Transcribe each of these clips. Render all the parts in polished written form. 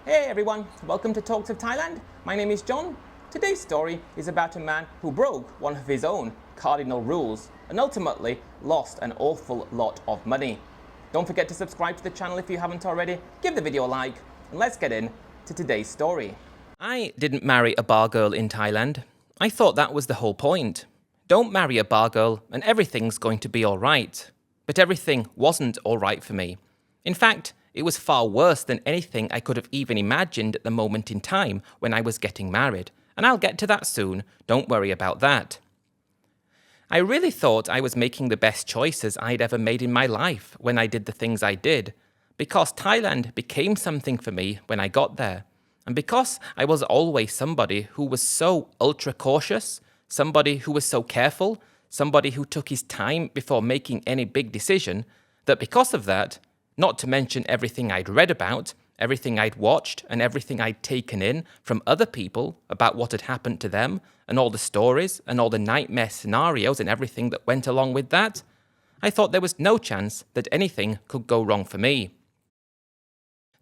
Hey everyone, welcome to Talks of Thailand. My name is Jon. Today's story is about a man who broke one of his own cardinal rules and ultimately lost an awful lot of money. Don't forget to subscribe to the channel if you haven't already, give the video a like, and let's get in to today's story. I didn't marry a bar girl in Thailand. I thought that was the whole point. Don't marry a bar girl and everything's going to be alright. But everything wasn't alright for me. In fact, it was far worse than anything I could have even imagined at the moment in time when I was getting married, and I'll get to that soon, don't worry about that. I really thought I was making the best choices I'd ever made in my life when I did the things I did, because Thailand became something for me when I got there, and because I was always somebody who was so ultra cautious, somebody who was so careful, somebody who took his time before making any big decision, that because of that, not to mention everything I'd read about, everything I'd watched, and everything I'd taken in from other people about what had happened to them, and all the stories, and all the nightmare scenarios and everything that went along with that, I thought there was no chance that anything could go wrong for me.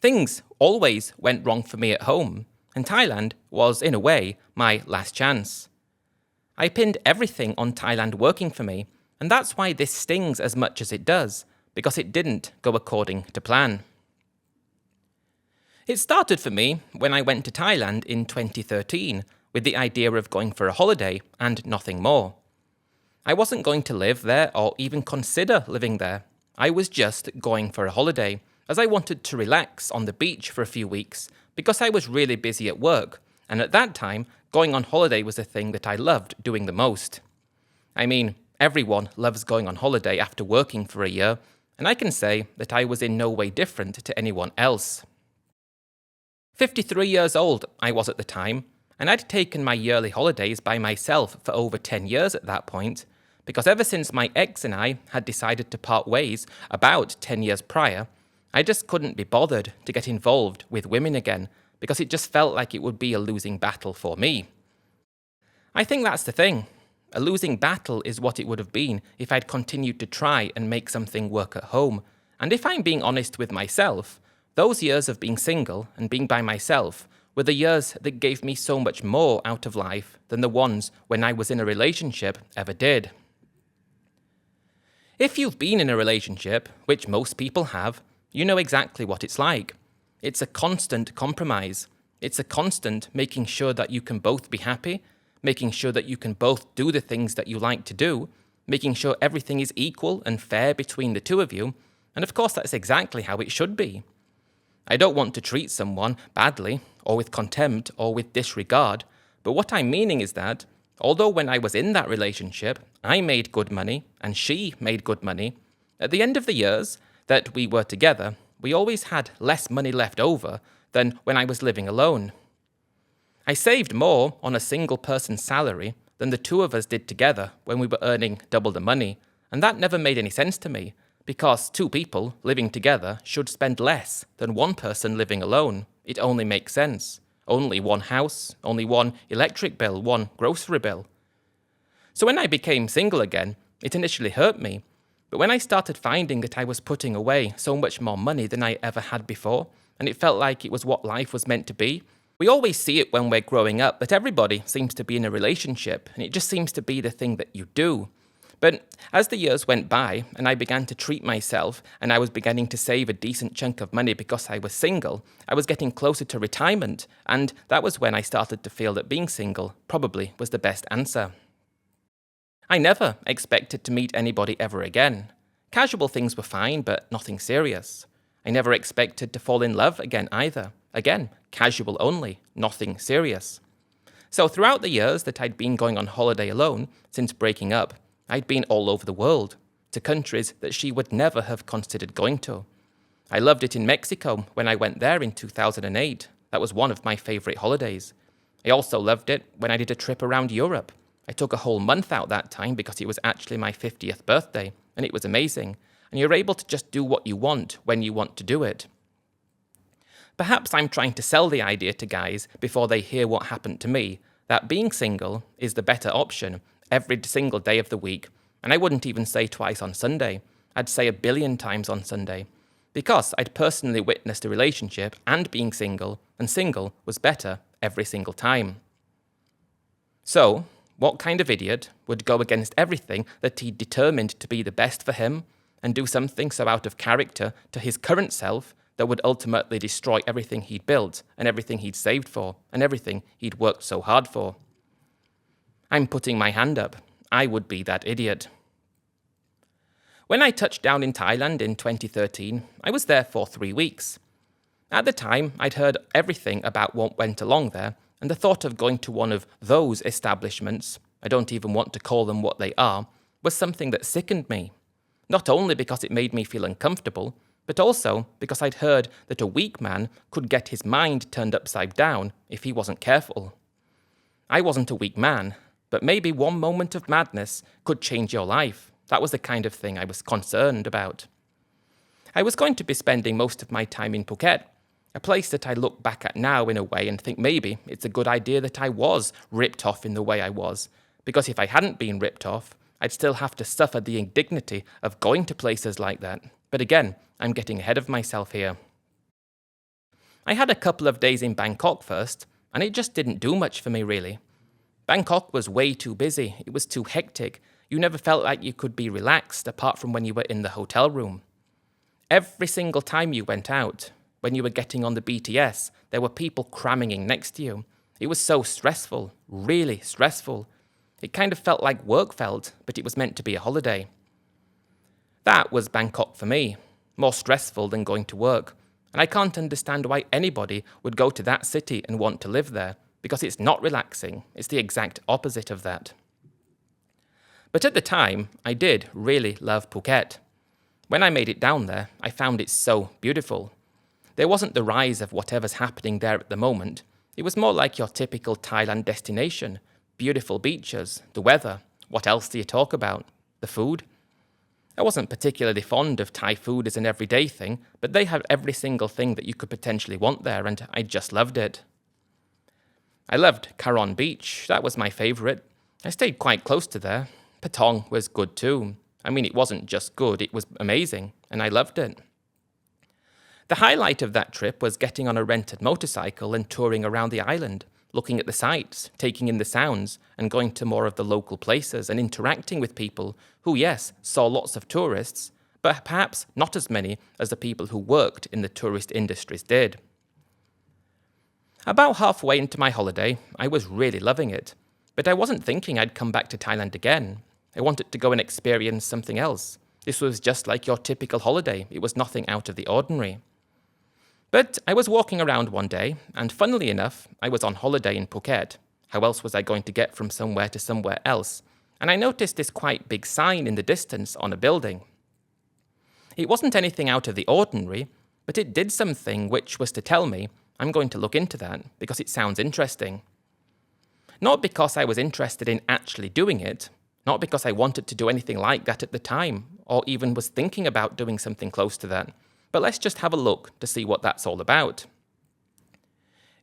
Things always went wrong for me at home, and Thailand was, in a way, my last chance. I pinned everything on Thailand working for me, and that's why this stings as much as it does, because it didn't go according to plan. It started for me when I went to Thailand in 2013 with the idea of going for a holiday and nothing more. I wasn't going to live there or even consider living there. I was just going for a holiday, as I wanted to relax on the beach for a few weeks because I was really busy at work, and at that time, going on holiday was the thing that I loved doing the most. I mean, everyone loves going on holiday after working for a year, and I can say that I was in no way different to anyone else. 53 years old I was at the time, and I'd taken my yearly holidays by myself for over 10 years at that point, because ever since my ex and I had decided to part ways about 10 years prior, I just couldn't be bothered to get involved with women again, because it just felt like it would be a losing battle for me. I think that's the thing. A losing battle is what it would have been if I'd continued to try and make something work at home. And if I'm being honest with myself, those years of being single and being by myself were the years that gave me so much more out of life than the ones when I was in a relationship ever did. If you've been in a relationship, which most people have, you know exactly what it's like. It's a constant compromise. It's a constant making sure that you can both be happy, making sure that you can both do the things that you like to do, making sure everything is equal and fair between the two of you, and of course that's exactly how it should be. I don't want to treat someone badly, or with contempt, or with disregard, but what I'm meaning is that, although when I was in that relationship, I made good money, and she made good money, at the end of the years that we were together, we always had less money left over than when I was living alone. I saved more on a single person's salary than the two of us did together when we were earning double the money, and that never made any sense to me, because two people living together should spend less than one person living alone. It only makes sense. Only one house, only one electric bill, one grocery bill. So when I became single again, it initially hurt me, but when I started finding that I was putting away so much more money than I ever had before, and it felt like it was what life was meant to be, we always see it when we're growing up that everybody seems to be in a relationship, and it just seems to be the thing that you do. But as the years went by, and I began to treat myself, and I was beginning to save a decent chunk of money because I was single, I was getting closer to retirement, and that was when I started to feel that being single probably was the best answer. I never expected to meet anybody ever again. Casual things were fine, but nothing serious. I never expected to fall in love again either. Again, casual only, nothing serious. So throughout the years that I'd been going on holiday alone, since breaking up, I'd been all over the world, to countries that she would never have considered going to. I loved it in Mexico when I went there in 2008. That was one of my favourite holidays. I also loved it when I did a trip around Europe. I took a whole month out that time because it was actually my 50th birthday, and it was amazing. And you're able to just do what you want when you want to do it. Perhaps I'm trying to sell the idea to guys before they hear what happened to me, that being single is the better option every single day of the week, and I wouldn't even say twice on Sunday. I'd say 1 billion times on Sunday. because I'd personally witnessed a relationship and being single, and single was better every single time. So, what kind of idiot would go against everything that he'd determined to be the best for him and do something so out of character to his current self that would ultimately destroy everything he'd built and everything he'd saved for and everything he'd worked so hard for? I'm putting my hand up. I would be that idiot. When I touched down in Thailand in 2013, I was there for 3 weeks. At the time, I'd heard everything about what went along there, and the thought of going to one of those establishments, I don't even want to call them what they are, was something that sickened me. Not only because it made me feel uncomfortable, but also because I'd heard that a weak man could get his mind turned upside down if he wasn't careful. I wasn't a weak man, but maybe one moment of madness could change your life. That was the kind of thing I was concerned about. I was going to be spending most of my time in Phuket, a place that I look back at now in a way and think maybe it's a good idea that I was ripped off in the way I was, because if I hadn't been ripped off, I'd still have to suffer the indignity of going to places like that. But again, I'm getting ahead of myself here. I had a couple of days in Bangkok first, and it just didn't do much for me really. Bangkok was way too busy, it was too hectic. You never felt like you could be relaxed apart from when you were in the hotel room. Every single time you went out, when you were getting on the BTS, there were people cramming in next to you. It was so stressful, really stressful. It kind of felt like work felt, but it was meant to be a holiday. That was Bangkok for me, more stressful than going to work. And I can't understand why anybody would go to that city and want to live there, because it's not relaxing. It's the exact opposite of that. But at the time, I did really love Phuket. When I made it down there, I found it so beautiful. There wasn't the rise of whatever's happening there at the moment. It was more like your typical Thailand destination. Beautiful beaches, the weather. What else do you talk about? The food? I wasn't particularly fond of Thai food as an everyday thing, but they had every single thing that you could potentially want there, and I just loved it. I loved Karon Beach. That was my favourite. I stayed quite close to there. Patong was good too. I mean, it wasn't just good, it was amazing, and I loved it. The highlight of that trip was getting on a rented motorcycle and touring around the island, looking at the sights, taking in the sounds, and going to more of the local places and interacting with people who, yes, saw lots of tourists, but perhaps not as many as the people who worked in the tourist industries did. About halfway into my holiday, I was really loving it, but I wasn't thinking I'd come back to Thailand again. I wanted to go and experience something else. This was just like your typical holiday. It was nothing out of the ordinary. But I was walking around one day, and funnily enough, I was on holiday in Phuket. How else was I going to get from somewhere to somewhere else? And I noticed this quite big sign in the distance on a building. It wasn't anything out of the ordinary, but it did something which was to tell me, I'm going to look into that, because it sounds interesting. Not because I was interested in actually doing it, not because I wanted to do anything like that at the time, or even was thinking about doing something close to that, but let's just have a look to see what that's all about.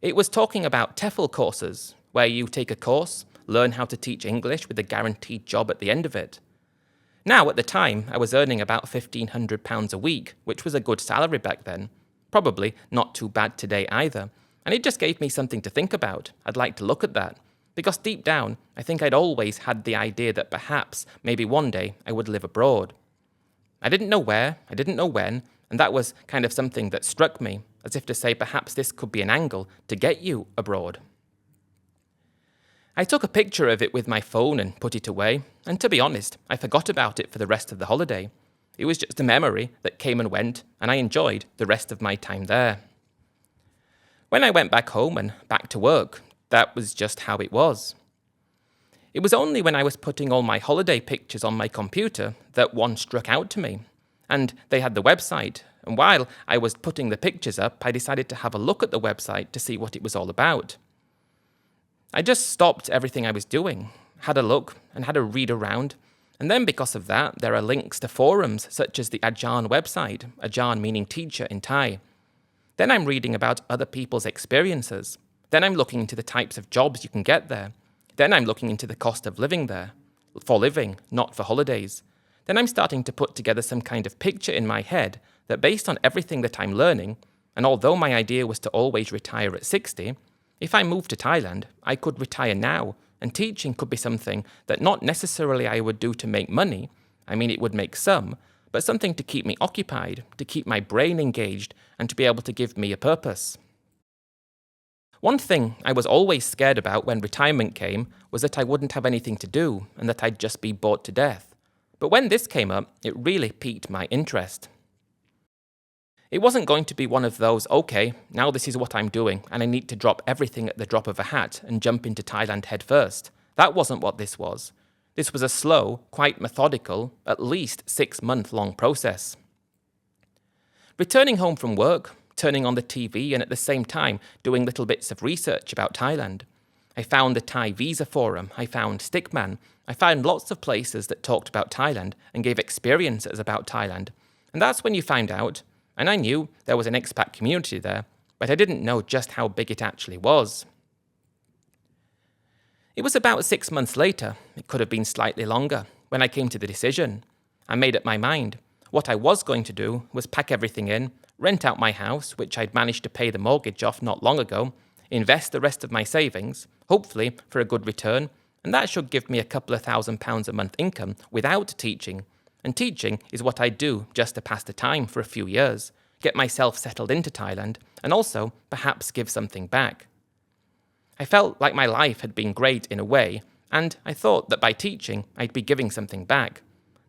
It was talking about TEFL courses, where you take a course, learn how to teach English with a guaranteed job at the end of it. Now, at the time, I was earning about £1,500 a week, which was a good salary back then. Probably not too bad today either, and it just gave me something to think about. I'd like to look at that. Because deep down, I think I'd always had the idea that perhaps, maybe one day, I would live abroad. I didn't know where, I didn't know when, and that was kind of something that struck me, as if to say perhaps this could be an angle to get you abroad. I took a picture of it with my phone and put it away, and to be honest, I forgot about it for the rest of the holiday. It was just a memory that came and went, and I enjoyed the rest of my time there. When I went back home and back to work, that was just how it was. It was only when I was putting all my holiday pictures on my computer that one struck out to me. And they had the website, and while I was putting the pictures up, I decided to have a look at the website to see what it was all about. I just stopped everything I was doing, had a look, and had a read around, and then because of that, there are links to forums such as the Ajahn website, Ajahn meaning teacher in Thai. Then I'm reading about other people's experiences. Then I'm looking into the types of jobs you can get there. Then I'm looking into the cost of living there, for living, not for holidays. Then I'm starting to put together some kind of picture in my head that based on everything that I'm learning, and although my idea was to always retire at 60, if I moved to Thailand, I could retire now, and teaching could be something that not necessarily I would do to make money. I mean, it would make some, but something to keep me occupied, to keep my brain engaged, and to be able to give me a purpose. One thing I was always scared about when retirement came was that I wouldn't have anything to do and that I'd just be bored to death. But when this came up, it really piqued my interest. It wasn't going to be one of those, okay, now this is what I'm doing and I need to drop everything at the drop of a hat and jump into Thailand head first. That wasn't what this was. This was a slow, quite methodical, at least 6-month-long process. Returning home from work, turning on the TV and at the same time doing little bits of research about Thailand. I found the Thai Visa Forum, I found Stickman, I found lots of places that talked about Thailand and gave experiences about Thailand. And that's when you find out, and I knew there was an expat community there, but I didn't know just how big it actually was. It was about 6 months later, it could have been slightly longer, when I came to the decision. I made up my mind. What I was going to do was pack everything in, rent out my house, which I'd managed to pay the mortgage off not long ago, invest the rest of my savings, hopefully for a good return, and that should give me a couple of £1,000 a month income without teaching. And teaching is what I do just to pass the time for a few years, get myself settled into Thailand, and also perhaps give something back. I felt like my life had been great in a way, and I thought that by teaching I'd be giving something back.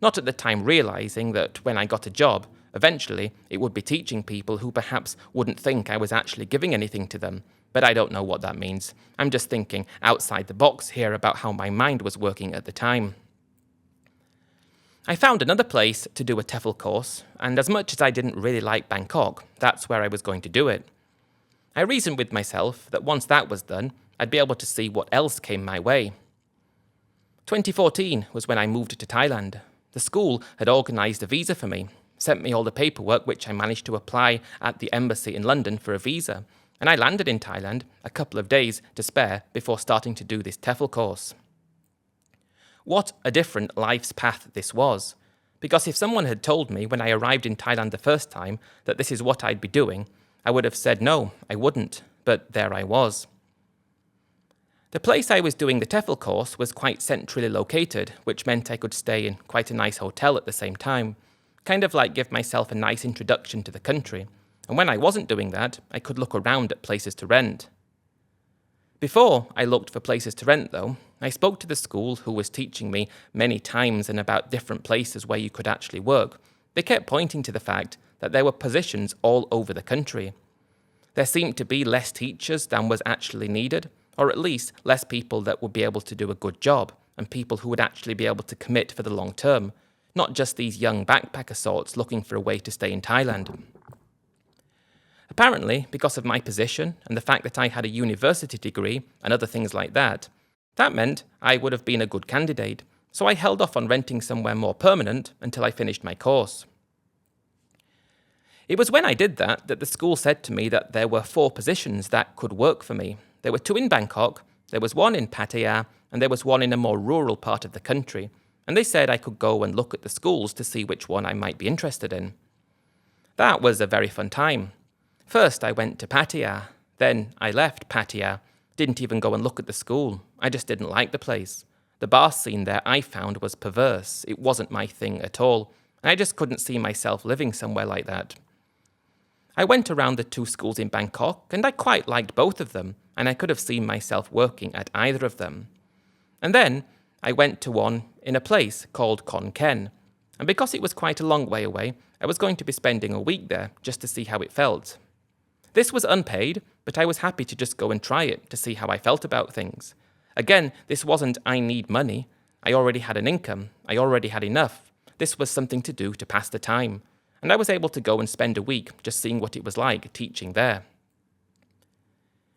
Not at the time realising that when I got a job, eventually it would be teaching people who perhaps wouldn't think I was actually giving anything to them, but I don't know what that means. I'm just thinking outside the box here about how my mind was working at the time. I found another place to do a TEFL course, and as much as I didn't really like Bangkok, that's where I was going to do it. I reasoned with myself that once that was done, I'd be able to see what else came my way. 2014 was when I moved to Thailand. The school had organised a visa for me, sent me all the paperwork which I managed to apply at the embassy in London for a visa, and I landed in Thailand a couple of days to spare before starting to do this TEFL course. What a different life's path this was, because if someone had told me when I arrived in Thailand the first time that this is what I'd be doing, I would have said no, I wouldn't, but there I was. The place I was doing the TEFL course was quite centrally located, which meant I could stay in quite a nice hotel at the same time, kind of like give myself a nice introduction to the country, and when I wasn't doing that, I could look around at places to rent. Before I looked for places to rent though, I spoke to the school who was teaching me many times and about different places where you could actually work. They kept pointing to the fact that there were positions all over the country. There seemed to be less teachers than was actually needed, or at least less people that would be able to do a good job, and people who would actually be able to commit for the long term, not just these young backpacker sorts looking for a way to stay in Thailand. Apparently, because of my position and the fact that I had a university degree and other things like that, that meant I would have been a good candidate, so I held off on renting somewhere more permanent until I finished my course. It was when I did that the school said to me that there were 4 positions that could work for me. There were 2 in Bangkok, there was 1 in Pattaya, and there was 1 in a more rural part of the country, and they said I could go and look at the schools to see which one I might be interested in. That was a very fun time. First I went to Pattaya, then I left Pattaya, didn't even go and look at the school, I just didn't like the place. The bar scene there I found was perverse, it wasn't my thing at all, and I just couldn't see myself living somewhere like that. I went around the 2 schools in Bangkok, and I quite liked both of them, and I could have seen myself working at either of them. And then I went to one in a place called Khon Kaen, and because it was quite a long way away, I was going to be spending a week there just to see how it felt. This was unpaid, but I was happy to just go and try it to see how I felt about things. Again, this wasn't I need money. I already had an income. I already had enough. This was something to do to pass the time. And I was able to go and spend a week just seeing what it was like teaching there.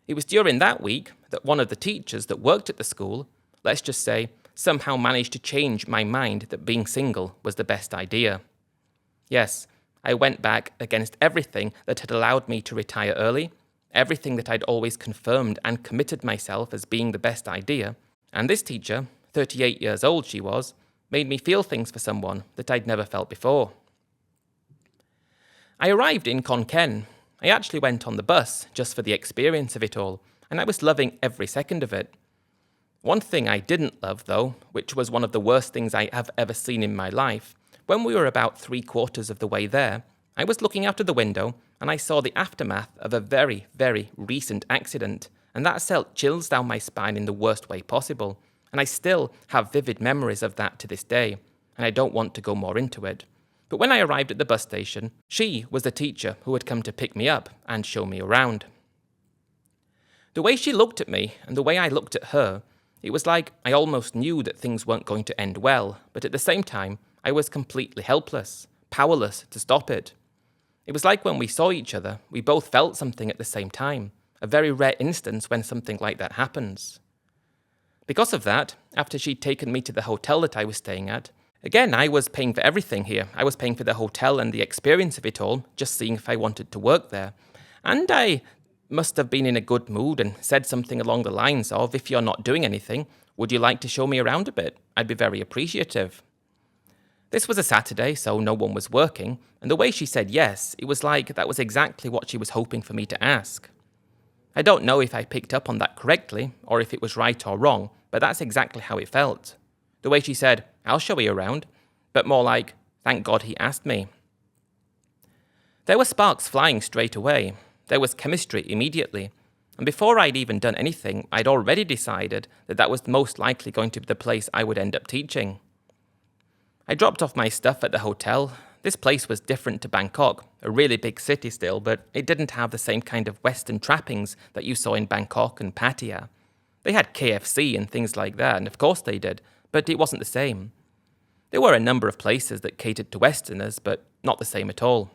It was during that week that one of the teachers that worked at the school, let's just say, somehow managed to change my mind that being single was the best idea. Yes, I went back against everything that had allowed me to retire early, everything that I'd always confirmed and committed myself as being the best idea, and this teacher, 38 years old she was, made me feel things for someone that I'd never felt before. I arrived in Khon Kaen. I actually went on the bus just for the experience of it all, and I was loving every second of it. One thing I didn't love, though, which was one of the worst things I have ever seen in my life, when we were about 3/4 of the way there, I was looking out of the window and I saw the aftermath of a very, very recent accident, and that sent chills down my spine in the worst way possible, and I still have vivid memories of that to this day, and I don't want to go more into it. But when I arrived at the bus station, she was the teacher who had come to pick me up and show me around. The way she looked at me and the way I looked at her, it was like I almost knew that things weren't going to end well, but at the same time, I was completely helpless, powerless to stop it. It was like when we saw each other, we both felt something at the same time, a very rare instance when something like that happens. Because of that, after she'd taken me to the hotel that I was staying at, again, I was paying for everything here. I was paying for the hotel and the experience of it all, just seeing if I wanted to work there. And I must have been in a good mood and said something along the lines of, if you're not doing anything, would you like to show me around a bit? I'd be very appreciative. This was a Saturday, so no one was working, and the way she said yes, it was like that was exactly what she was hoping for me to ask. I don't know if I picked up on that correctly, or if it was right or wrong, but that's exactly how it felt. The way she said, I'll show you around, but more like, thank God he asked me. There were sparks flying straight away. There was chemistry immediately. And before I'd even done anything, I'd already decided that that was most likely going to be the place I would end up teaching. I dropped off my stuff at the hotel. This place was different to Bangkok, a really big city still, but it didn't have the same kind of Western trappings that you saw in Bangkok and Pattaya. They had KFC and things like that, and of course they did, but it wasn't the same. There were a number of places that catered to Westerners, but not the same at all.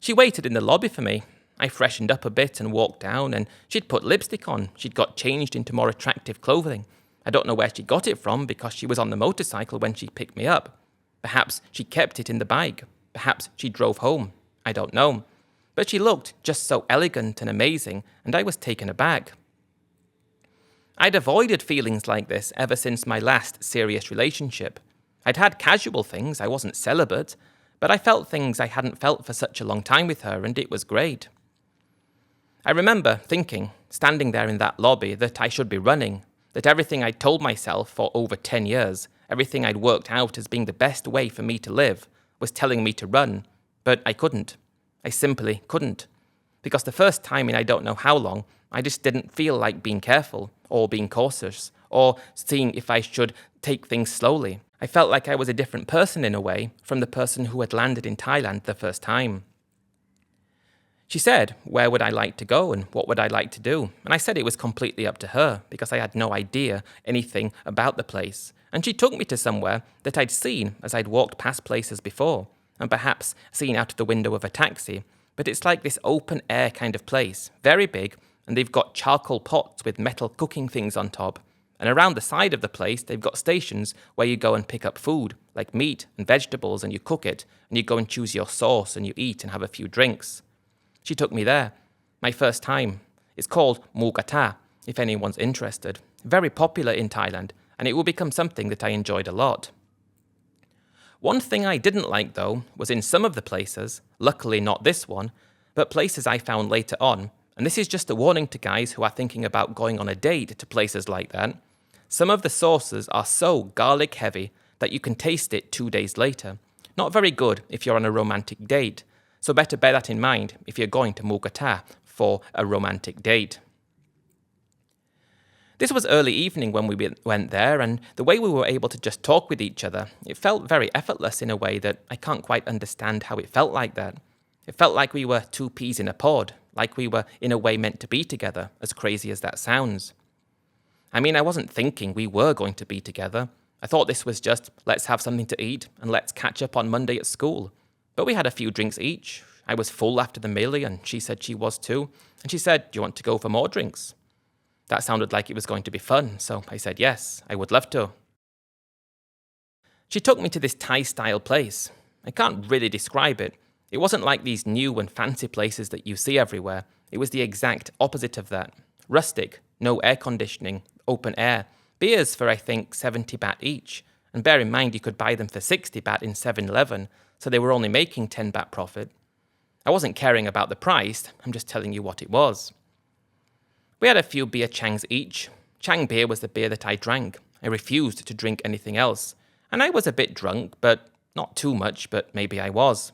She waited in the lobby for me. I freshened up a bit and walked down, and she'd put lipstick on. She'd got changed into more attractive clothing. I don't know where she got it from because she was on the motorcycle when she picked me up. Perhaps she kept it in the bag. Perhaps she drove home. I don't know. But she looked just so elegant and amazing, and I was taken aback. I'd avoided feelings like this ever since my last serious relationship. I'd had casual things, I wasn't celibate, but I felt things I hadn't felt for such a long time with her, and it was great. I remember thinking, standing there in that lobby, that I should be running, that everything I'd told myself for over 10 years, everything I'd worked out as being the best way for me to live, was telling me to run, but I couldn't. I simply couldn't. Because the first time in I don't know how long, I just didn't feel like being careful, or being cautious, or seeing if I should take things slowly. I felt like I was a different person in a way from the person who had landed in Thailand the first time. She said, where would I like to go and what would I like to do? And I said it was completely up to her because I had no idea anything about the place. And she took me to somewhere that I'd seen as I'd walked past places before, and perhaps seen out of the window of a taxi. But it's like this open air kind of place, very big, and they've got charcoal pots with metal cooking things on top. And around the side of the place, they've got stations where you go and pick up food, like meat and vegetables, and you cook it, and you go and choose your sauce, and you eat and have a few drinks. She took me there. My first time. It's called Mugata, if anyone's interested. Very popular in Thailand, and it will become something that I enjoyed a lot. One thing I didn't like, though, was in some of the places, luckily not this one, but places I found later on, and this is just a warning to guys who are thinking about going on a date to places like that, some of the sauces are so garlic heavy that you can taste it 2 days later. Not very good if you're on a romantic date, so better bear that in mind if you're going to Mugata for a romantic date. This was early evening when we went there, and the way we were able to just talk with each other, it felt very effortless in a way that I can't quite understand how it felt like that. It felt like we were two peas in a pod, like we were in a way meant to be together, as crazy as that sounds. I mean, I wasn't thinking we were going to be together. I thought this was just, let's have something to eat, and let's catch up on Monday at school. But we had a few drinks each. I was full after the meal, and she said she was too. And she said, do you want to go for more drinks? That sounded like it was going to be fun, so I said yes, I would love to. She took me to this Thai-style place. I can't really describe it. It wasn't like these new and fancy places that you see everywhere. It was the exact opposite of that. Rustic, no air conditioning, open air. Beers for, I think, 70 baht each. And bear in mind you could buy them for 60 baht in 7-Eleven. so they were only making 10 baht profit. I wasn't caring about the price, I'm just telling you what it was. We had a few beer changs each. Chang beer was the beer that I drank. I refused to drink anything else, and I was a bit drunk, but not too much, but maybe I was.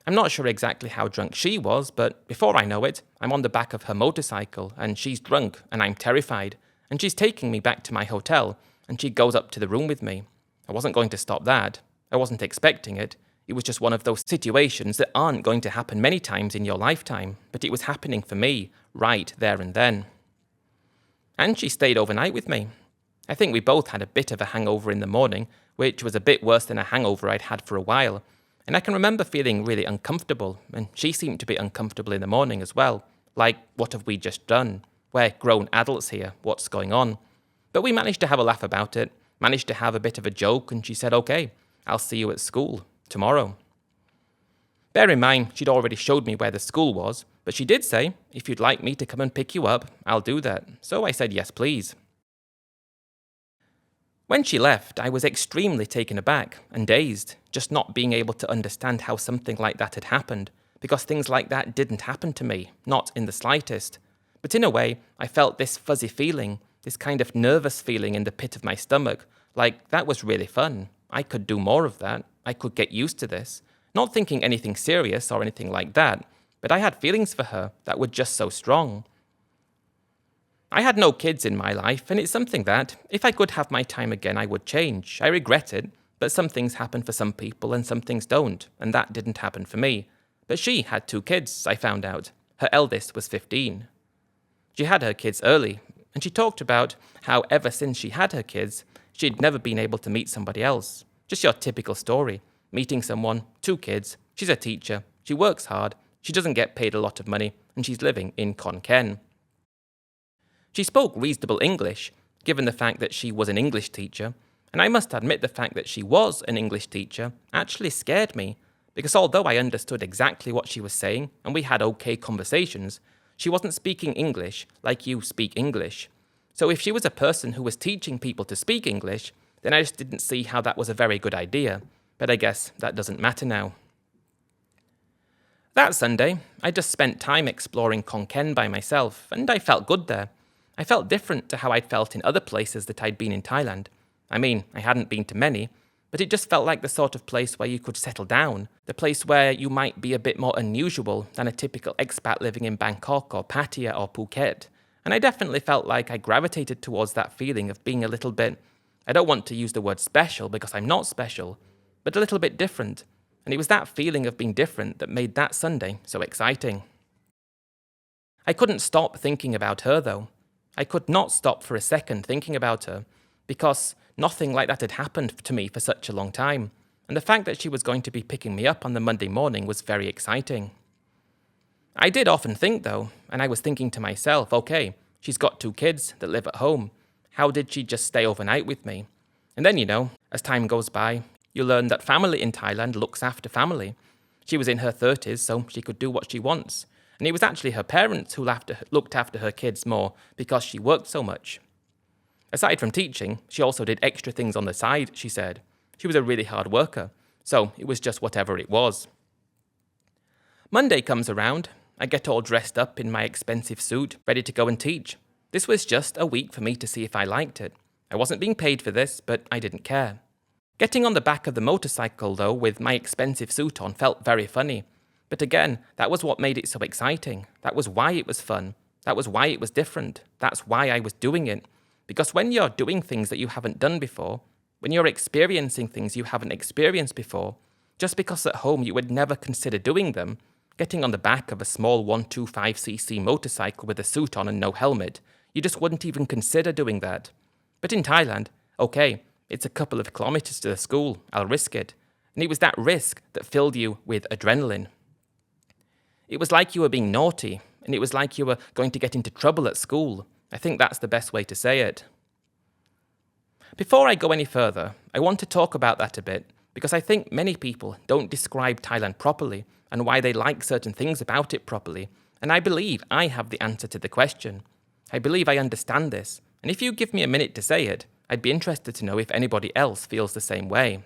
I'm not sure exactly how drunk she was, but before I know it, I'm on the back of her motorcycle, and she's drunk, and I'm terrified, and she's taking me back to my hotel, and she goes up to the room with me. I wasn't going to stop that. I wasn't expecting it. It was just one of those situations that aren't going to happen many times in your lifetime, but it was happening for me, right there and then. And she stayed overnight with me. I think we both had a bit of a hangover in the morning, which was a bit worse than a hangover I'd had for a while, and I can remember feeling really uncomfortable, and she seemed to be uncomfortable in the morning as well. Like, what have we just done? We're grown adults here, what's going on? But we managed to have a laugh about it, managed to have a bit of a joke, and she said, okay, I'll see you at school tomorrow. Bear in mind, she'd already showed me where the school was, but she did say, if you'd like me to come and pick you up, I'll do that. So I said, yes, please. When she left, I was extremely taken aback and dazed, just not being able to understand how something like that had happened, because things like that didn't happen to me, not in the slightest. But in a way, I felt this fuzzy feeling, this kind of nervous feeling in the pit of my stomach, like that was really fun. I could do more of that. I could get used to this. Not thinking anything serious or anything like that, but I had feelings for her that were just so strong. I had no kids in my life, and it's something that, if I could have my time again, I would change. I regret it, but some things happen for some people and some things don't, and that didn't happen for me. But she had 2 kids, I found out. Her eldest was 15. She had her kids early, and she talked about how ever since she had her kids, she'd never been able to meet somebody else. Just your typical story. Meeting someone, 2 kids, she's a teacher, she works hard, she doesn't get paid a lot of money, and she's living in Khon Kaen. She spoke reasonable English, given the fact that she was an English teacher, and I must admit the fact that she was an English teacher actually scared me, because although I understood exactly what she was saying and we had okay conversations, she wasn't speaking English like you speak English. So if she was a person who was teaching people to speak English, then I just didn't see how that was a very good idea, but I guess that doesn't matter now. That Sunday, I just spent time exploring Khon Kaen by myself, and I felt good there. I felt different to how I'd felt in other places that I'd been in Thailand. I mean, I hadn't been to many, but it just felt like the sort of place where you could settle down, the place where you might be a bit more unusual than a typical expat living in Bangkok or Pattaya or Phuket. And I definitely felt like I gravitated towards that feeling of being a little bit, I don't want to use the word special because I'm not special, but a little bit different. And it was that feeling of being different that made that Sunday so exciting. I couldn't stop thinking about her though. I could not stop for a second thinking about her, because nothing like that had happened to me for such a long time, and the fact that she was going to be picking me up on the Monday morning was very exciting. I did often think though, and I was thinking to myself, okay, she's got 2 kids that live at home. How did she just stay overnight with me? And then, as time goes by, you learn that family in Thailand looks after family. She was in her 30s, so she could do what she wants. And it was actually her parents who looked after her kids more because she worked so much. Aside from teaching, she also did extra things on the side, she said. She was a really hard worker, so it was just whatever it was. Monday comes around. I get all dressed up in my expensive suit, ready to go and teach. This was just a week for me to see if I liked it. I wasn't being paid for this, but I didn't care. Getting on the back of the motorcycle, though, with my expensive suit on felt very funny. But again, that was what made it so exciting. That was why it was fun. That was why it was different. That's why I was doing it. Because when you're doing things that you haven't done before, when you're experiencing things you haven't experienced before, just because at home you would never consider doing them, getting on the back of a small 125cc motorcycle with a suit on and no helmet, you just wouldn't even consider doing that. But in Thailand, okay, it's a couple of kilometers to the school, I'll risk it. And it was that risk that filled you with adrenaline. It was like you were being naughty, and it was like you were going to get into trouble at school. I think that's the best way to say it. Before I go any further, I want to talk about that a bit, because I think many people don't describe Thailand properly, and why they like certain things about it properly, and I believe I have the answer to the question. I believe I understand this, and if you give me a minute to say it, I'd be interested to know if anybody else feels the same way.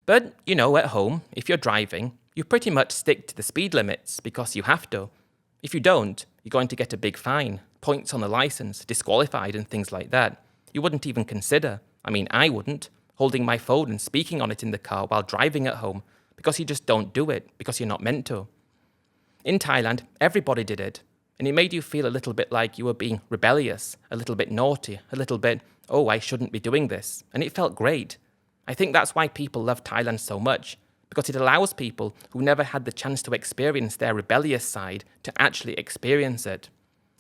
But, at home, if you're driving, you pretty much stick to the speed limits because you have to. If you don't, you're going to get a big fine, points on the license, disqualified and things like that. You wouldn't even consider, I wouldn't, holding my phone and speaking on it in the car while driving at home because you just don't do it because you're not meant to. In Thailand, everybody did it, and it made you feel a little bit like you were being rebellious, a little bit naughty, a little bit, oh, I shouldn't be doing this, and it felt great. I think that's why people love Thailand so much, because it allows people who never had the chance to experience their rebellious side to actually experience it.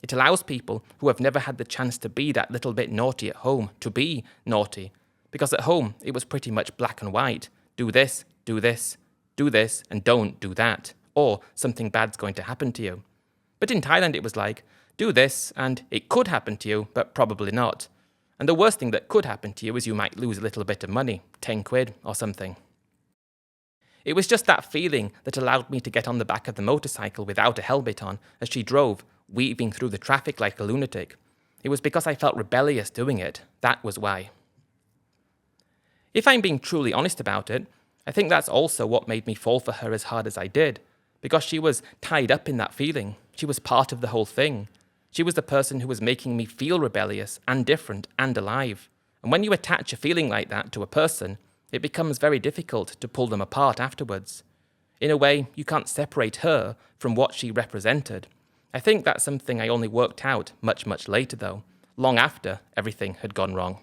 It allows people who have never had the chance to be that little bit naughty at home to be naughty, because at home it was pretty much black and white. Do this, do this, do this, and don't do that, or something bad's going to happen to you. But in Thailand it was like, do this, and it could happen to you, but probably not. And the worst thing that could happen to you is you might lose a little bit of money, 10 quid or something. It was just that feeling that allowed me to get on the back of the motorcycle without a helmet on as she drove, weaving through the traffic like a lunatic. It was because I felt rebellious doing it. That was why. If I'm being truly honest about it, I think that's also what made me fall for her as hard as I did, because she was tied up in that feeling. She was part of the whole thing. She was the person who was making me feel rebellious and different and alive. And when you attach a feeling like that to a person, it becomes very difficult to pull them apart afterwards. In a way, you can't separate her from what she represented. I think that's something I only worked out much, much later though, long after everything had gone wrong.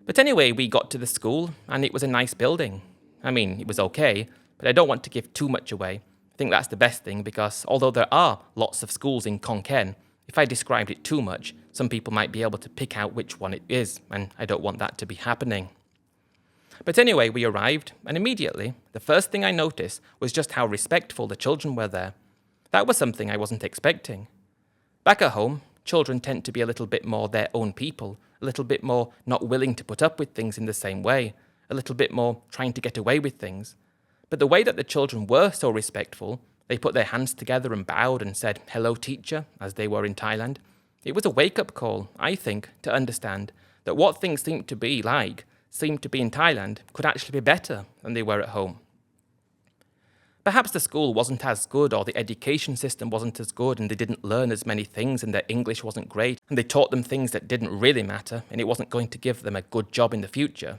But anyway, we got to the school, and it was a nice building. It was okay, but I don't want to give too much away. I think that's the best thing because although there are lots of schools in Khon Kaen, if I described it too much, some people might be able to pick out which one it is, and I don't want that to be happening. But anyway, we arrived, and immediately, the first thing I noticed was just how respectful the children were there. That was something I wasn't expecting. Back at home, children tend to be a little bit more their own people, a little bit more not willing to put up with things in the same way, a little bit more trying to get away with things. But the way that the children were so respectful, they put their hands together and bowed and said, "Hello, teacher," as they were in Thailand. It was a wake-up call, I think, to understand that what things seemed to be in Thailand could actually be better than they were at home. Perhaps the school wasn't as good, or the education system wasn't as good, and they didn't learn as many things, and their English wasn't great, and they taught them things that didn't really matter, and it wasn't going to give them a good job in the future.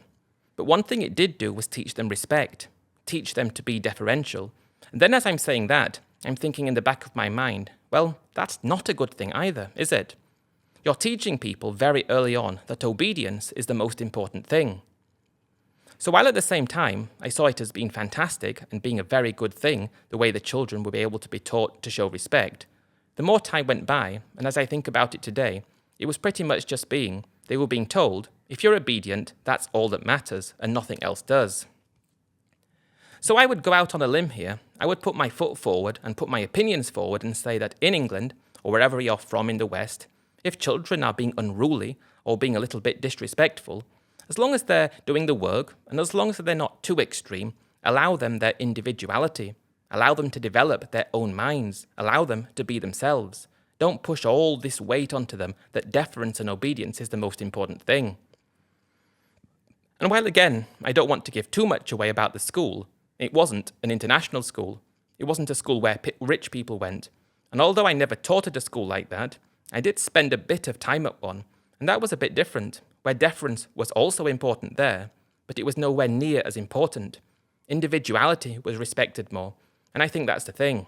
But one thing it did do was teach them respect, teach them to be deferential. And then as I'm saying that, I'm thinking in the back of my mind, well, that's not a good thing either, is it? You're teaching people very early on that obedience is the most important thing. So while at the same time, I saw it as being fantastic and being a very good thing, the way the children would be able to be taught to show respect, the more time went by, and as I think about it today, it was pretty much just they were being told, if you're obedient, that's all that matters, and nothing else does. So I would go out on a limb here, I would put my foot forward and put my opinions forward and say that in England, or wherever you're from in the West, if children are being unruly or being a little bit disrespectful, as long as they're doing the work, and as long as they're not too extreme, allow them their individuality, allow them to develop their own minds, allow them to be themselves. Don't push all this weight onto them that deference and obedience is the most important thing. And while again, I don't want to give too much away about the school, it wasn't an international school. It wasn't a school where rich people went. And although I never taught at a school like that, I did spend a bit of time at one, and that was a bit different, where deference was also important there, but it was nowhere near as important. Individuality was respected more, and I think that's the thing.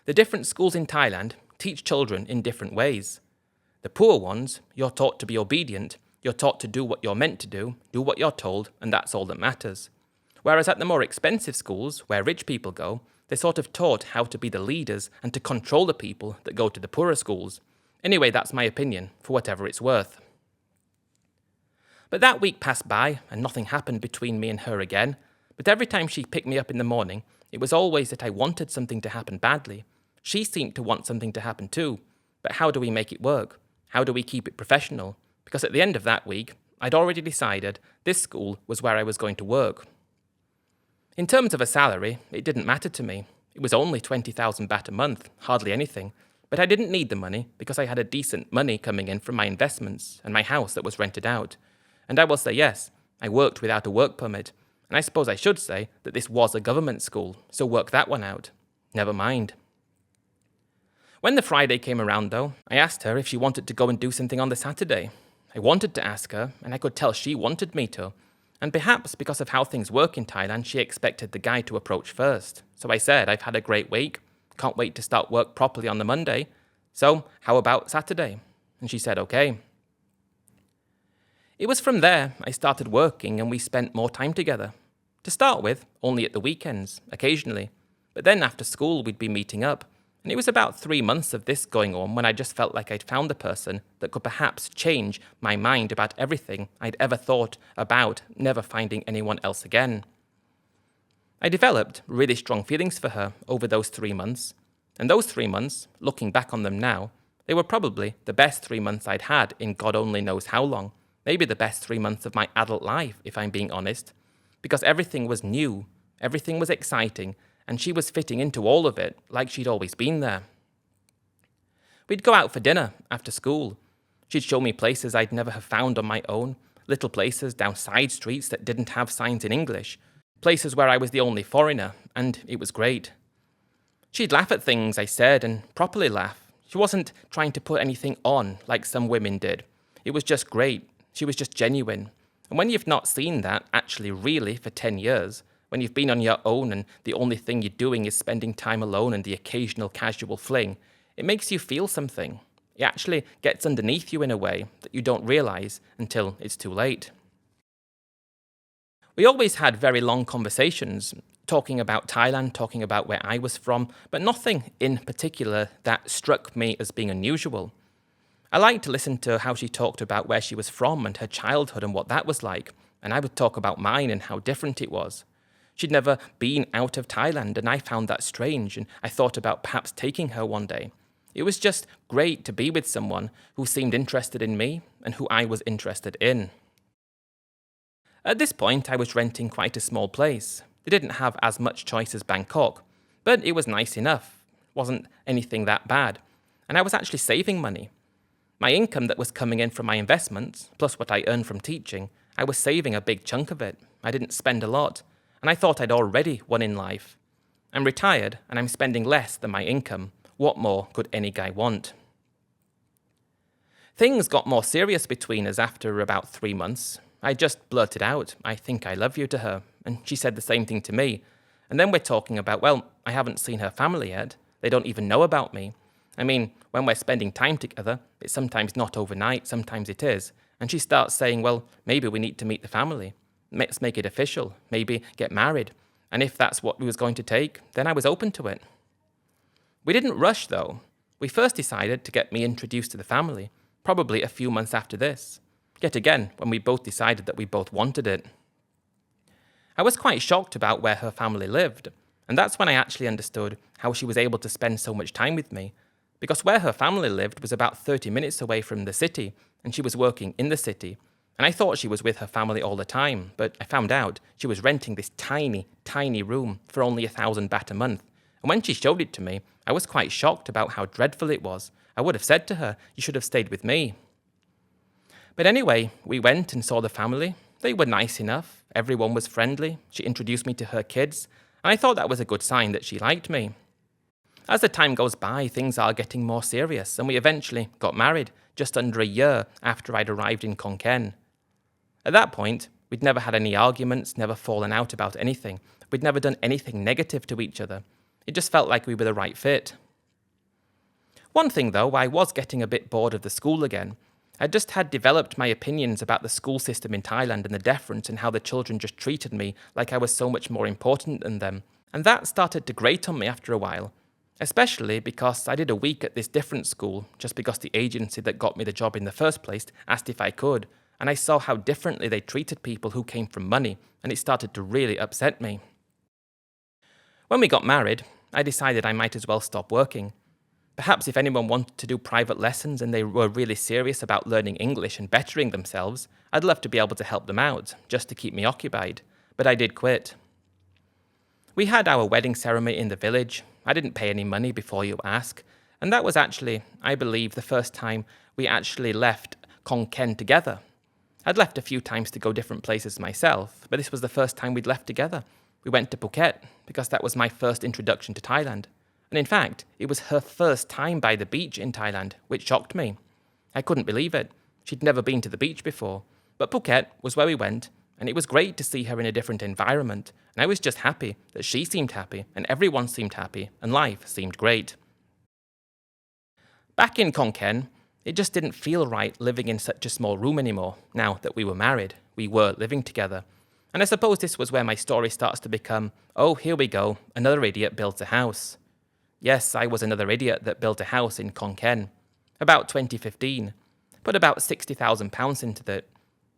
The different schools in Thailand teach children in different ways. The poor ones, you're taught to be obedient, you're taught to do what you're meant to do what you're told, and that's all that matters. Whereas at the more expensive schools, where rich people go, they're sort of taught how to be the leaders and to control the people that go to the poorer schools. Anyway, that's my opinion, for whatever it's worth. But that week passed by, and nothing happened between me and her again. But every time she picked me up in the morning, it was always that I wanted something to happen badly. She seemed to want something to happen too. But how do we make it work? How do we keep it professional? Because at the end of that week, I'd already decided this school was where I was going to work. In terms of a salary, it didn't matter to me. It was only 20,000 baht a month, hardly anything. But I didn't need the money because I had a decent money coming in from my investments and my house that was rented out. And I will say yes, I worked without a work permit, and I suppose I should say that this was a government school, so work that one out. Never mind. When the Friday came around, though, I asked her if she wanted to go and do something on the Saturday. I wanted to ask her, and I could tell she wanted me to. And perhaps because of how things work in Thailand, she expected the guy to approach first. So I said, I've had a great week. Can't wait to start work properly on the Monday. So how about Saturday? And she said, okay. It was from there I started working and we spent more time together. To start with, only at the weekends, occasionally. But then after school we'd be meeting up. And it was about 3 months of this going on when I just felt like I'd found a person that could perhaps change my mind about everything I'd ever thought about never finding anyone else again. I developed really strong feelings for her over those 3 months. And those 3 months, looking back on them now, they were probably the best 3 months I'd had in God only knows how long. Maybe the best 3 months of my adult life, if I'm being honest. Because everything was new, everything was exciting, and she was fitting into all of it like she'd always been there. We'd go out for dinner after school. She'd show me places I'd never have found on my own, little places down side streets that didn't have signs in English, places where I was the only foreigner, and it was great. She'd laugh at things I said and properly laugh. She wasn't trying to put anything on like some women did. It was just great. She was just genuine. And when you've not seen that actually really for 10 years, when you've been on your own and the only thing you're doing is spending time alone and the occasional casual fling, it makes you feel something. It actually gets underneath you in a way that you don't realise until it's too late. We always had very long conversations, talking about Thailand, talking about where I was from, but nothing in particular that struck me as being unusual. I liked to listen to how she talked about where she was from and her childhood and what that was like, and I would talk about mine and how different it was. She'd never been out of Thailand, and I found that strange, and I thought about perhaps taking her one day. It was just great to be with someone who seemed interested in me and who I was interested in. At this point, I was renting quite a small place. It didn't have as much choice as Bangkok, but it was nice enough. It wasn't anything that bad, and I was actually saving money. My income that was coming in from my investments, plus what I earned from teaching, I was saving a big chunk of it. I didn't spend a lot, and I thought I'd already won in life. I'm retired, and I'm spending less than my income. What more could any guy want? Things got more serious between us after about 3 months. I just blurted out, I think I love you to her, and she said the same thing to me. And then we're talking about, well, I haven't seen her family yet. They don't even know about me. I mean, when we're spending time together, it's sometimes not overnight, sometimes it is. And she starts saying, well, maybe we need to meet the family. Let's make it official, maybe get married. And if that's what we was going to take, then I was open to it. We didn't rush, though. We first decided to get me introduced to the family, probably a few months after this. Yet again, when we both decided that we both wanted it. I was quite shocked about where her family lived, and that's when I actually understood how she was able to spend so much time with me. Because where her family lived was about 30 minutes away from the city, and she was working in the city. And I thought she was with her family all the time, but I found out she was renting this tiny, tiny room for only 1,000 baht a month. And when she showed it to me, I was quite shocked about how dreadful it was. I would have said to her, you should have stayed with me. But anyway, we went and saw the family. They were nice enough. Everyone was friendly. She introduced me to her kids, and I thought that was a good sign that she liked me. As the time goes by, things are getting more serious, and we eventually got married just under a year after I'd arrived in Khon Kaen. At that point, we'd never had any arguments, never fallen out about anything. We'd never done anything negative to each other. It just felt like we were the right fit. One thing, though, I was getting a bit bored of the school again. I just had developed my opinions about the school system in Thailand and the deference and how the children just treated me like I was so much more important than them. And that started to grate on me after a while. Especially because I did a week at this different school just because the agency that got me the job in the first place asked if I could, and I saw how differently they treated people who came from money, and it started to really upset me. When we got married, I decided I might as well stop working. Perhaps if anyone wanted to do private lessons and they were really serious about learning English and bettering themselves, I'd love to be able to help them out, just to keep me occupied, but I did quit. We had our wedding ceremony in the village. I didn't pay any money before you ask, and that was actually, I believe, the first time we actually left Khon Kaen together. I'd left a few times to go different places myself, but this was the first time we'd left together. We went to Phuket, because that was my first introduction to Thailand. And in fact, it was her first time by the beach in Thailand, which shocked me. I couldn't believe it. She'd never been to the beach before. But Phuket was where we went, and it was great to see her in a different environment. And I was just happy that she seemed happy, and everyone seemed happy, and life seemed great. Back in Khon Kaen, it just didn't feel right living in such a small room anymore, now that we were married. We were living together. And I suppose this was where my story starts to become, oh, here we go, another idiot builds a house. Yes, I was another idiot that built a house in Khon Kaen. About 2015. Put about £60,000 into it.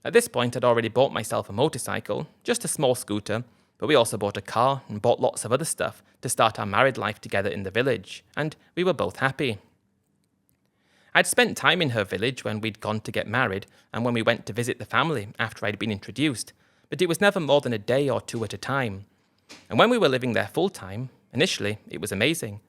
At this point, I'd already bought myself a motorcycle, just a small scooter, but we also bought a car and bought lots of other stuff to start our married life together in the village, and we were both happy. I'd spent time in her village when we'd gone to get married and when we went to visit the family after I'd been introduced, but it was never more than a day or two at a time. And when we were living there full time, initially, it was amazing.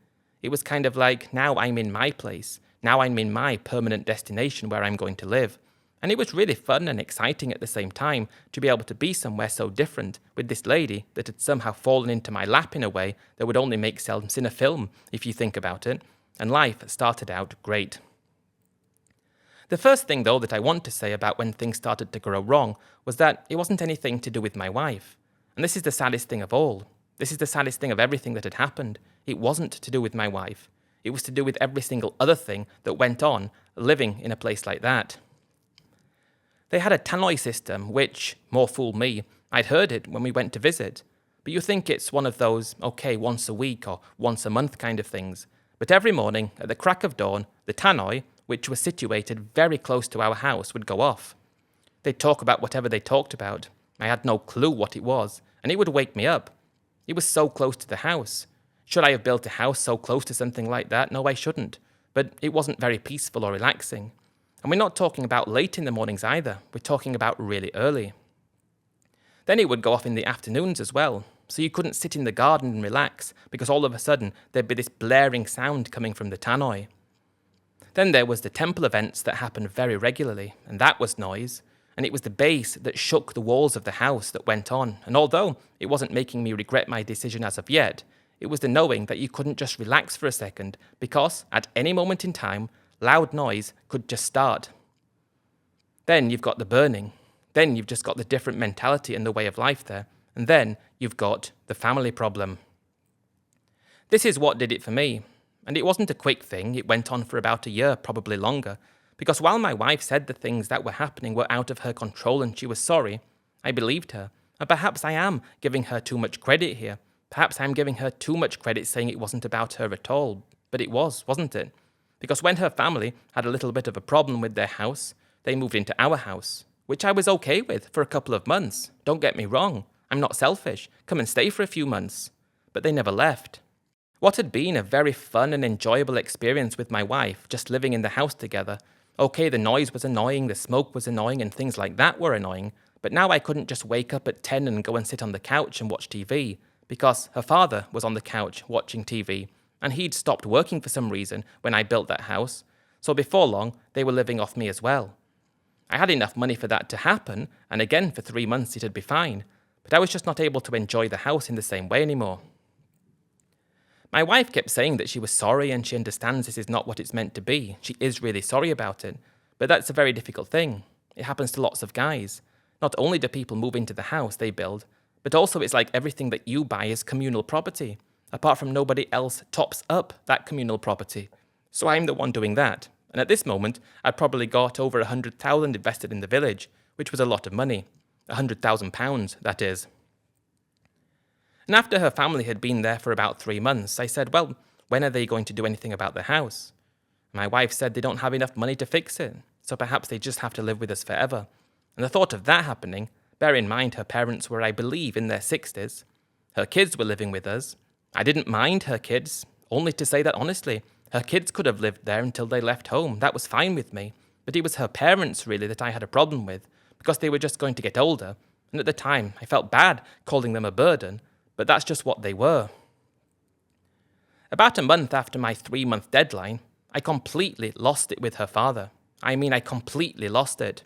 It was kind of like, now I'm in my place, now I'm in my permanent destination where I'm going to live. And it was really fun and exciting at the same time to be able to be somewhere so different with this lady that had somehow fallen into my lap in a way that would only make sense in a film, if you think about it. And life started out great. The first thing, though, that I want to say about when things started to go wrong was that it wasn't anything to do with my wife. And this is the saddest thing of all. This is the saddest thing of everything that had happened. It wasn't to do with my wife. It was to do with every single other thing that went on living in a place like that. They had a tannoy system, which, more fool me, I'd heard it when we went to visit. But you think it's one of those, okay, once a week or once a month kind of things. But every morning, at the crack of dawn, the tannoy, which was situated very close to our house, would go off. They'd talk about whatever they talked about. I had no clue what it was, and it would wake me up. It was so close to the house. Should I have built a house so close to something like that? No, I shouldn't. But it wasn't very peaceful or relaxing. And we're not talking about late in the mornings either. We're talking about really early. Then it would go off in the afternoons as well, so you couldn't sit in the garden and relax, because all of a sudden there'd be this blaring sound coming from the tannoy. Then there was the temple events that happened very regularly, and that was noise. And it was the bass that shook the walls of the house that went on. And although it wasn't making me regret my decision as of yet, it was the knowing that you couldn't just relax for a second, because at any moment in time, loud noise could just start. Then you've got the burning. Then you've just got the different mentality and the way of life there. And then you've got the family problem. This is what did it for me. And it wasn't a quick thing. It went on for about a year, probably longer. Because while my wife said the things that were happening were out of her control and she was sorry, I believed her. And perhaps I am giving her too much credit here. Perhaps I'm giving her too much credit saying it wasn't about her at all. But it was, wasn't it? Because when her family had a little bit of a problem with their house, they moved into our house, which I was okay with for a couple of months. Don't get me wrong. I'm not selfish. Come and stay for a few months. But they never left. What had been a very fun and enjoyable experience with my wife, just living in the house together. Okay, the noise was annoying, the smoke was annoying, and things like that were annoying. But now I couldn't just wake up at 10 and go and sit on the couch and watch TV, because her father was on the couch watching TV, and he'd stopped working for some reason when I built that house. So before long, they were living off me as well. I had enough money for that to happen, and again for 3 months it'd be fine. But I was just not able to enjoy the house in the same way anymore. My wife kept saying that she was sorry and she understands this is not what it's meant to be. She is really sorry about it. But that's a very difficult thing. It happens to lots of guys. Not only do people move into the house they build, but also it's like everything that you buy is communal property, apart from nobody else tops up that communal property. So I'm the one doing that. And at this moment, I'd probably got over 100,000 invested in the village, which was a lot of money. £100,000, that is. And after her family had been there for about 3 months, I said, well, when are they going to do anything about the house? My wife said they don't have enough money to fix it, so perhaps they just have to live with us forever. And the thought of that happening, bear in mind her parents were, I believe, in their 60s. Her kids were living with us. I didn't mind her kids, only to say that honestly, her kids could have lived there until they left home. That was fine with me. But it was her parents, really, that I had a problem with, because they were just going to get older. And at the time, I felt bad calling them a burden, but that's just what they were. About a month after my 3-month deadline, I completely lost it with her father. I mean, I completely lost it.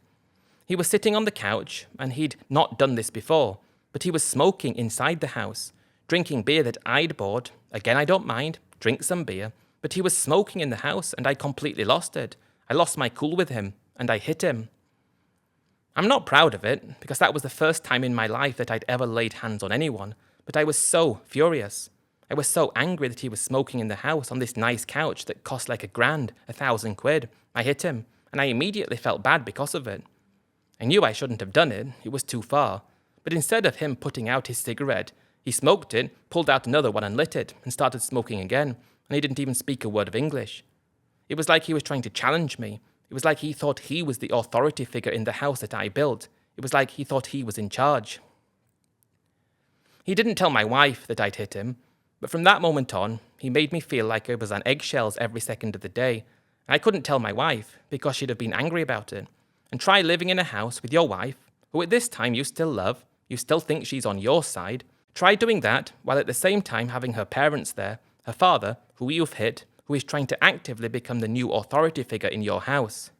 He was sitting on the couch, and he'd not done this before, but he was smoking inside the house, drinking beer that I'd bought. Again, I don't mind, drink some beer, but he was smoking in the house, and I completely lost it. I lost my cool with him, and I hit him. I'm not proud of it, because that was the first time in my life that I'd ever laid hands on anyone, but I was so furious. I was so angry that he was smoking in the house on this nice couch that cost like £1,000, £1,000. I hit him, and I immediately felt bad because of it. I knew I shouldn't have done it was too far, but instead of him putting out his cigarette, he smoked it, pulled out another one and lit it, and started smoking again, and he didn't even speak a word of English. It was like he was trying to challenge me. It was like he thought he was the authority figure in the house that I built. It was like he thought he was in charge. He didn't tell my wife that I'd hit him, but from that moment on, he made me feel like I was on eggshells every second of the day. And I couldn't tell my wife, because she'd have been angry about it. And try living in a house with your wife, who at this time you still love, you still think she's on your side. Try doing that while at the same time having her parents there, her father, who you've hit, who is trying to actively become the new authority figure in your house.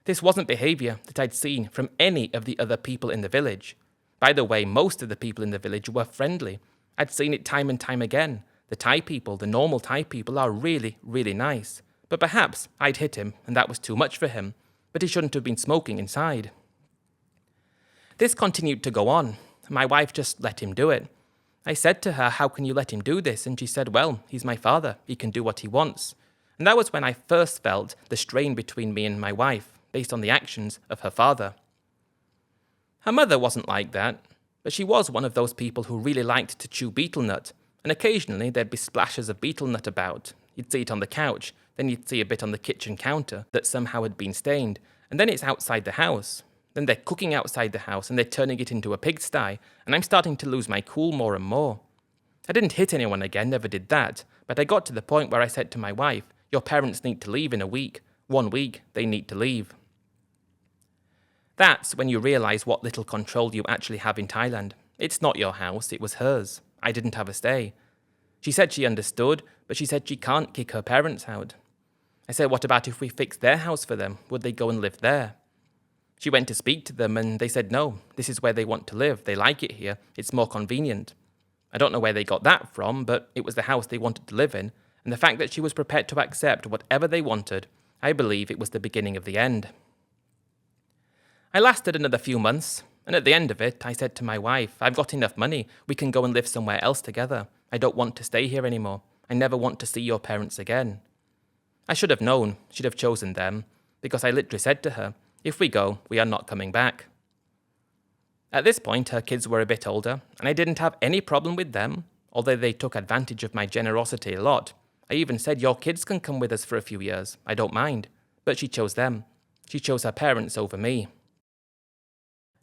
This wasn't behaviour that I'd seen from any of the other people in the village. By the way, most of the people in the village were friendly. I'd seen it time and time again. The Thai people, the normal Thai people, are really, really nice. But perhaps I'd hit him, and that was too much for him. But he shouldn't have been smoking inside. This continued to go on. My wife just let him do it. I said to her, how can you let him do this? And she said, well, he's my father. He can do what he wants. And that was when I first felt the strain between me and my wife, based on the actions of her father. Her mother wasn't like that, but she was one of those people who really liked to chew betel nut, and occasionally there'd be splashes of betel nut about. You'd see it on the couch, then you'd see a bit on the kitchen counter that somehow had been stained, and then it's outside the house. Then they're cooking outside the house and they're turning it into a pigsty, and I'm starting to lose my cool more and more. I didn't hit anyone again, never did that, but I got to the point where I said to my wife, your parents need to leave in a week. 1 week, they need to leave. That's when you realise what little control you actually have in Thailand. It's not your house, it was hers. I didn't have a say. She said she understood, but she said she can't kick her parents out. I said, what about if we fix their house for them? Would they go and live there? She went to speak to them and they said no, this is where they want to live. They like it here, it's more convenient. I don't know where they got that from, but it was the house they wanted to live in, and the fact that she was prepared to accept whatever they wanted, I believe it was the beginning of the end. I lasted another few months, and at the end of it, I said to my wife, I've got enough money, we can go and live somewhere else together. I don't want to stay here anymore. I never want to see your parents again. I should have known she'd have chosen them, because I literally said to her, if we go, we are not coming back. At this point, her kids were a bit older, and I didn't have any problem with them, although they took advantage of my generosity a lot. I even said, your kids can come with us for a few years, I don't mind. But she chose them. She chose her parents over me.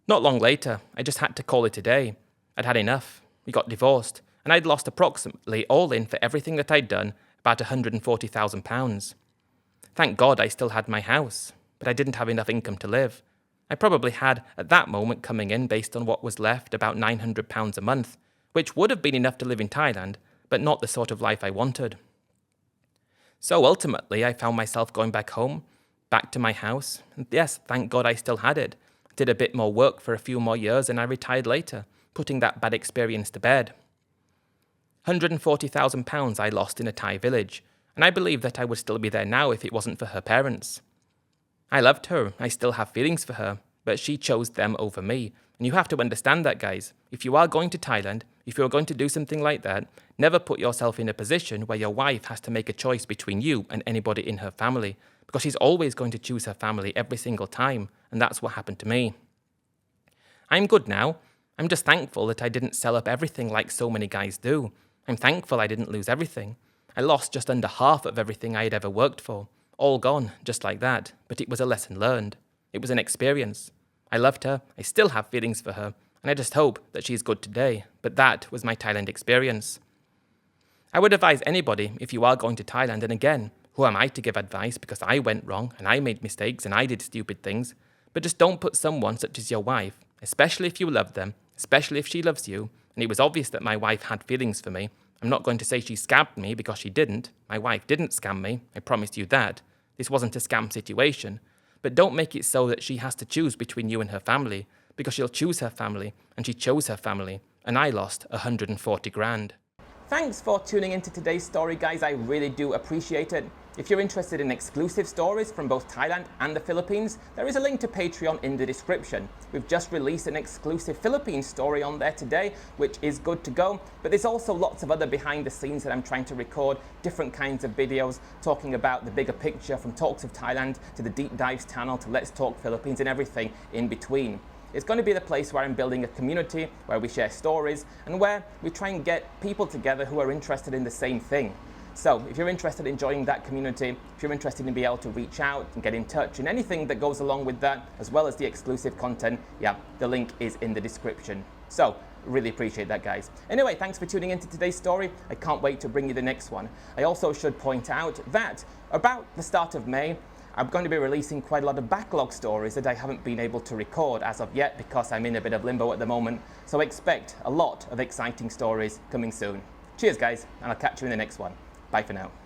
Not long later, I just had to call it a day. I'd had enough. We got divorced, and I'd lost approximately, all in for everything that I'd done, about £140,000. Thank God I still had my house, but I didn't have enough income to live. I probably had, at that moment, coming in based on what was left, about £900 a month, which would have been enough to live in Thailand, but not the sort of life I wanted. So ultimately, I found myself going back home, back to my house, and yes, thank God I still had it. Did a bit more work for a few more years and I retired later, putting that bad experience to bed. £140,000 I lost in a Thai village, and I believe that I would still be there now if it wasn't for her parents. I loved her, I still have feelings for her, but she chose them over me, and you have to understand that, guys. If you are going to Thailand, if you're going to do something like that, never put yourself in a position where your wife has to make a choice between you and anybody in her family, because she's always going to choose her family every single time, and that's what happened to me. I'm good now. I'm just thankful that I didn't sell up everything like so many guys do. I'm thankful I didn't lose everything. I lost just under half of everything I had ever worked for. All gone, just like that, but it was a lesson learned. It was an experience. I loved her, I still have feelings for her, and I just hope that she's good today, but that was my Thailand experience. I would advise anybody, if you are going to Thailand, and again, who am I to give advice because I went wrong and I made mistakes and I did stupid things, but just don't put someone such as your wife, especially if you love them, especially if she loves you, and it was obvious that my wife had feelings for me. I'm not going to say she scammed me because she didn't. My wife didn't scam me, I promised you that. This wasn't a scam situation. But don't make it so that she has to choose between you and her family, because she'll choose her family, and she chose her family, and I lost 140 grand. Thanks for tuning into today's story, guys. I really do appreciate it. If you're interested in exclusive stories from both Thailand and the Philippines, there is a link to Patreon in the description. We've just released an exclusive Philippines story on there today, which is good to go. But there's also lots of other behind the scenes that I'm trying to record, different kinds of videos, talking about the bigger picture, from Talks of Thailand to the Deep Dives channel to Let's Talk Philippines and everything in between. It's going to be the place where I'm building a community, where we share stories, and where we try and get people together who are interested in the same thing. So if you're interested in joining that community, if you're interested in being able to reach out and get in touch and anything that goes along with that, as well as the exclusive content, yeah, the link is in the description. So really appreciate that, guys. Anyway, thanks for tuning into today's story. I can't wait to bring you the next one. I also should point out that about the start of May, I'm going to be releasing quite a lot of backlog stories that I haven't been able to record as of yet because I'm in a bit of limbo at the moment. So expect a lot of exciting stories coming soon. Cheers, guys, and I'll catch you in the next one. Bye for now.